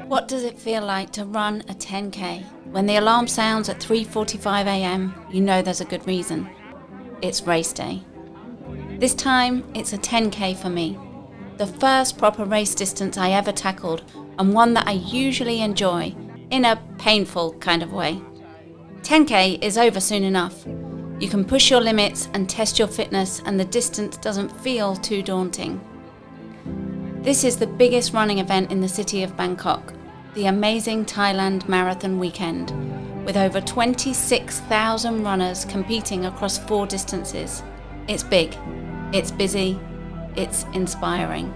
What does it feel like to run a 10K? When the alarm sounds at 3:45 a.m, you know there's a good reason. It's race day. This time, it's a 10K for me. The first proper race distance I ever tackled, and one that I usually enjoy, in a painful kind of way. 10K is over soon enough. You can push your limits and test your fitness, and the distance doesn't feel too daunting. This is the biggest running event in the city of Bangkok, the amazing Thailand Marathon Weekend, with over 26,000 runners competing across 4 distances. It's big, it's busy, it's inspiring.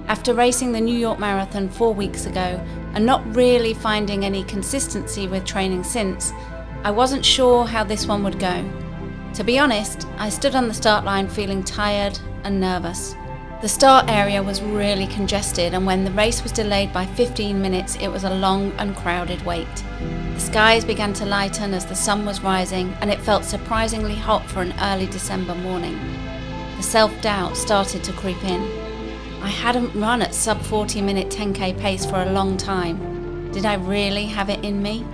After racing the New York Marathon 4 weeks ago and not really finding any consistency with training since, I wasn't sure how this one would go. To be honest, I stood on the start line feeling tired and nervous. The start area was really congested, and when the race was delayed by 15 minutes, it was a long and crowded wait. The skies began to lighten as the sun was rising, and it felt surprisingly hot for an early December morning. The self-doubt started to creep in. I hadn't run at sub 40-minute 10K pace for a long time. Did I really have it in me?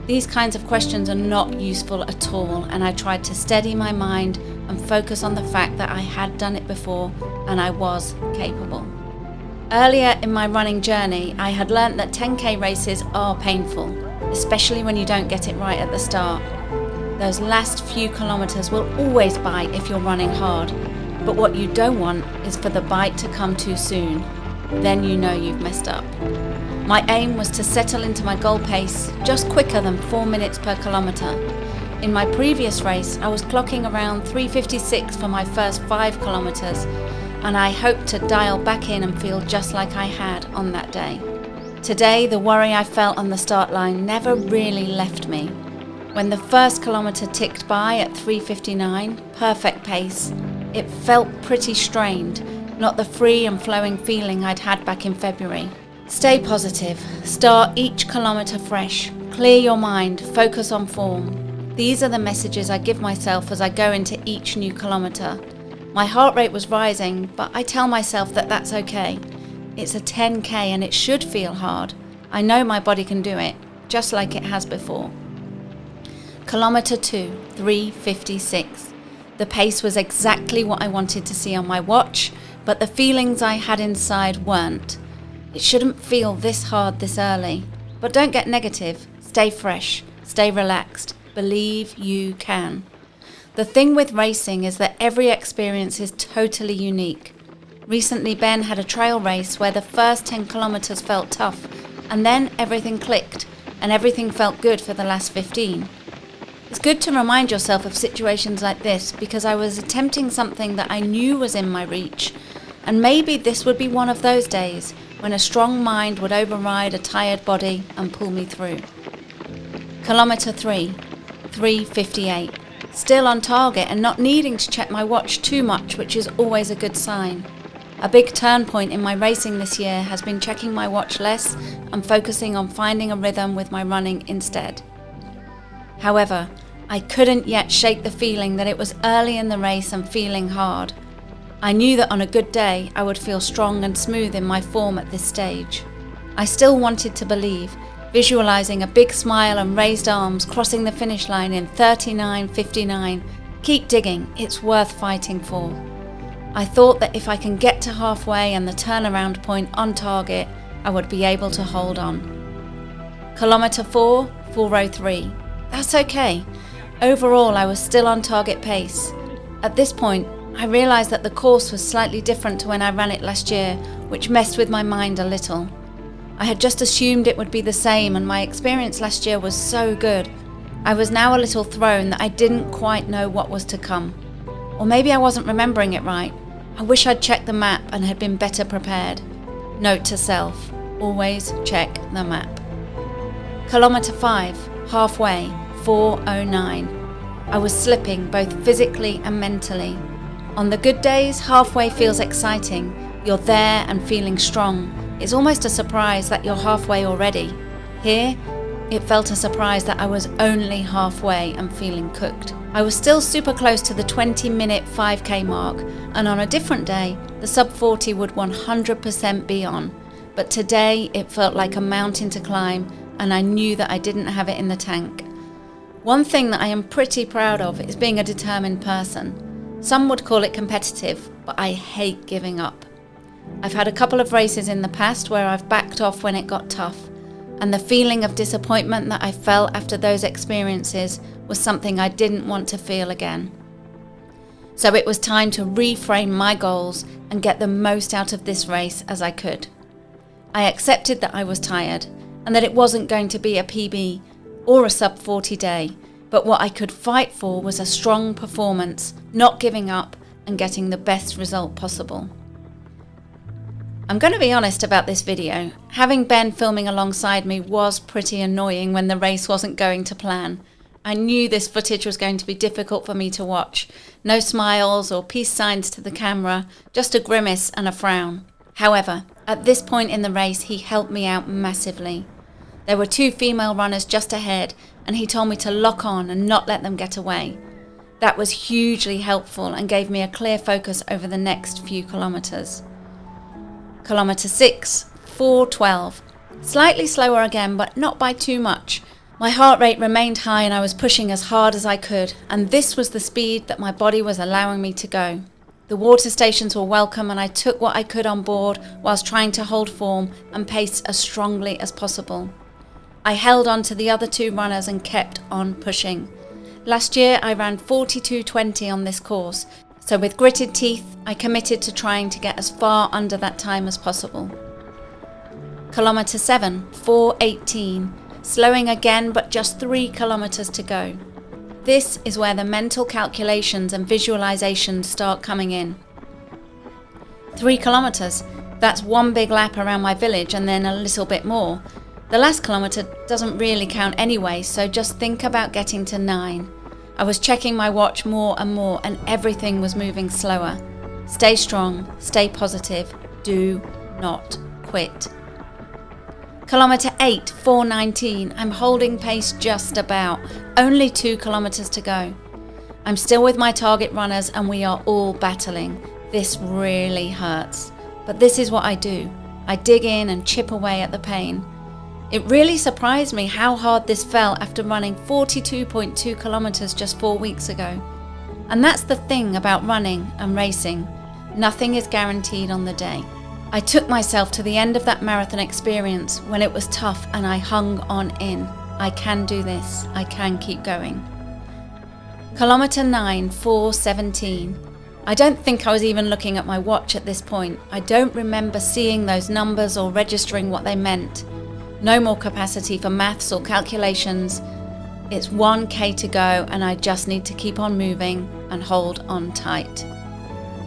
These kinds of questions are not useful at all, and I tried to steady my mind and focus on the fact that I had done it before and I was capable. Earlier in my running journey, I had learnt that 10K races are painful, especially when you don't get it right at the start. Those last few kilometres will always bite if you're running hard, but what you don't want is for the bite to come too soon. Then you know you've messed up. My aim was to settle into my goal pace just quicker than 4 minutes per kilometre. In my previous race, I was clocking around 3:56 for my first 5 kilometres, and I hoped to dial back in and feel just like I had on that day. Today, the worry I felt on the start line never really left me. When the first kilometre ticked by at 3:59, perfect pace, it felt pretty strained, not the free and flowing feeling I'd had back in February. Stay positive, start each kilometre fresh, clear your mind, focus on form. These are the messages I give myself as I go into each new kilometre. My heart rate was rising, but I tell myself that that's okay. It's a 10K and it should feel hard. I know my body can do it, just like it has before. Kilometre 2, 3:56. The pace was exactly what I wanted to see on my watch, but the feelings I had inside weren't. It shouldn't feel this hard this early. But don't get negative. Stay fresh. Stay relaxed. Believe you can. The thing with racing is that every experience is totally unique. Recently, Ben had a trail race where the first 10 kilometres felt tough, and then everything clicked, and everything felt good for the last 15. It's good to remind yourself of situations like this because I was attempting something that I knew was in my reach, and maybe this would be one of those days when a strong mind would override a tired body and pull me through. Kilometre 3, 3:58. Still on target and not needing to check my watch too much, which is always a good sign. A big turn point in my racing this year has been checking my watch less and focusing on finding a rhythm with my running instead. However, I couldn't yet shake the feeling that it was early in the race and feeling hard. I knew that on a good day, I would feel strong and smooth in my form at this stage. I still wanted to believe, visualizing a big smile and raised arms crossing the finish line in 39:59. Keep digging, it's worth fighting for. I thought that if I can get to halfway and the turnaround point on target, I would be able to hold on. Kilometre 4, 4:03. That's okay. Overall, I was still on target pace. At this point, I realised that the course was slightly different to when I ran it last year, which messed with my mind a little. I had just assumed it would be the same, and my experience last year was so good. I was now a little thrown that I didn't quite know what was to come. Or maybe I wasn't remembering it right. I wish I'd checked the map and had been better prepared. Note to self, always check the map. Kilometre 5, halfway, 4:09. I was slipping both physically and mentally. On the good days, halfway feels exciting. You're there and feeling strong. It's almost a surprise that you're halfway already. Here, it felt a surprise that I was only halfway and feeling cooked. I was still super close to the 20-minute 5K mark, and on a different day, the sub 40 would 100% be on. but today it felt like a mountain to climb, and I knew that I didn't have it in the tank. One thing that I am pretty proud of is being a determined person. Some would call it competitive, but I hate giving up. I've had a couple of races in the past where I've backed off when it got tough, and the feeling of disappointment that I felt after those experiences was something I didn't want to feel again. So it was time to reframe my goals and get the most out of this race as I could. I accepted that I was tired and that it wasn't going to be a PB or a sub 40 day, but what I could fight for was a strong performance, not giving up and getting the best result possible. I'm going to be honest about this video. Having Ben filming alongside me was pretty annoying when the race wasn't going to plan. I knew this footage was going to be difficult for me to watch. No smiles or peace signs to the camera, just a grimace and a frown. However, at this point in the race, he helped me out massively. There were 2 female runners just ahead, and he told me to lock on and not let them get away. That was hugely helpful and gave me a clear focus over the next few kilometres. Kilometre 6, 4:12. Slightly slower again, but not by too much. My heart rate remained high and I was pushing as hard as I could, and this was the speed that my body was allowing me to go. The water stations were welcome and I took what I could on board whilst trying to hold form and pace as strongly as possible. I held on to the other 2 runners and kept on pushing. Last year I ran 42:20 on this course, so with gritted teeth I committed to trying to get as far under that time as possible. Kilometre 7, 4:18. Slowing again, but just 3 kilometres to go. This is where the mental calculations and visualizations start coming in. 3 kilometres, that's 1 big lap around my village and then a little bit more. The last kilometre doesn't really count anyway, so just think about getting to 9. I was checking my watch more and more and everything was moving slower. Stay strong, stay positive, do not quit. Kilometre 8, 4:19. I'm holding pace just about. Only 2 kilometres to go. I'm still with my target runners and we are all battling. This really hurts. But this is what I do. I dig in and chip away at the pain. It really surprised me how hard this felt after running 42.2 kilometres just 4 weeks ago. And that's the thing about running and racing. Nothing is guaranteed on the day. I took myself to the end of that marathon experience when it was tough and I hung on in. I can do this. I can keep going. Kilometre 9, 4:17. I don't think I was even looking at my watch at this point. I don't remember seeing those numbers or registering what they meant. No more capacity for maths or calculations. It's 1K to go and I just need to keep on moving and hold on tight.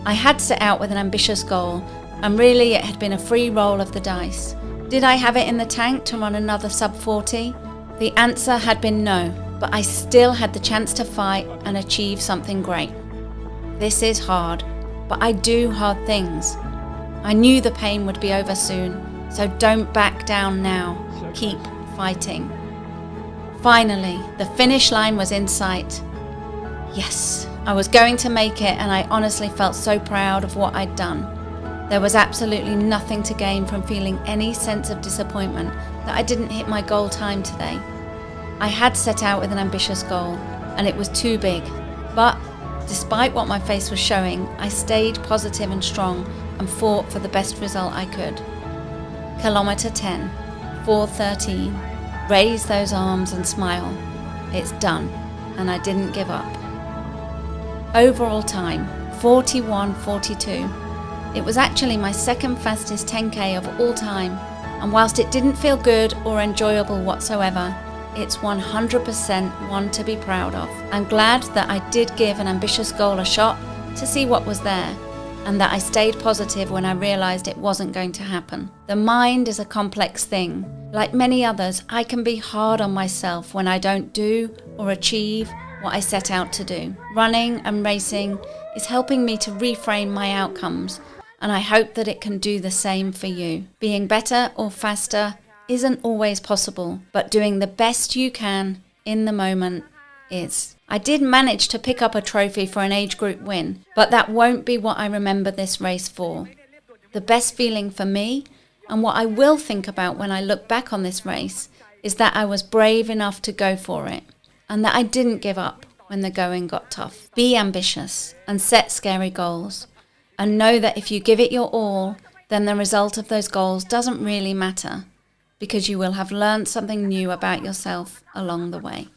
I had set out with an ambitious goal, and really it had been a free roll of the dice. Did I have it in the tank to run another sub 40? The answer had been no, but I still had the chance to fight and achieve something great. This is hard, but I do hard things. I knew the pain would be over soon, so don't back down now. Keep fighting. Finally, the finish line was in sight. Yes, I was going to make it, and I honestly felt so proud of what I'd done. There was absolutely nothing to gain from feeling any sense of disappointment that I didn't hit my goal time today. I had set out with an ambitious goal, and it was too big. But despite what my face was showing, I stayed positive and strong and fought for the best result I could. Kilometre 10, 4:13. Raise those arms and smile. It's done, and I didn't give up. Overall time, 41:42. It was actually my second fastest 10K of all time, and whilst it didn't feel good or enjoyable whatsoever, it's 100% one to be proud of. I'm glad that I did give an ambitious goal a shot to see what was there, and that I stayed positive when I realised it wasn't going to happen. The mind is a complex thing. Like many others, I can be hard on myself when I don't do or achieve what I set out to do. Running and racing is helping me to reframe my outcomes, and I hope that it can do the same for you. Being better or faster isn't always possible, but doing the best you can in the moment is. I did manage to pick up a trophy for an age group win, but that won't be what I remember this race for. The best feeling for me And what I will think about when I look back on this race is that I was brave enough to go for it and that I didn't give up when the going got tough. Be ambitious and set scary goals, and know that if you give it your all, then the result of those goals doesn't really matter, because you will have learned something new about yourself along the way.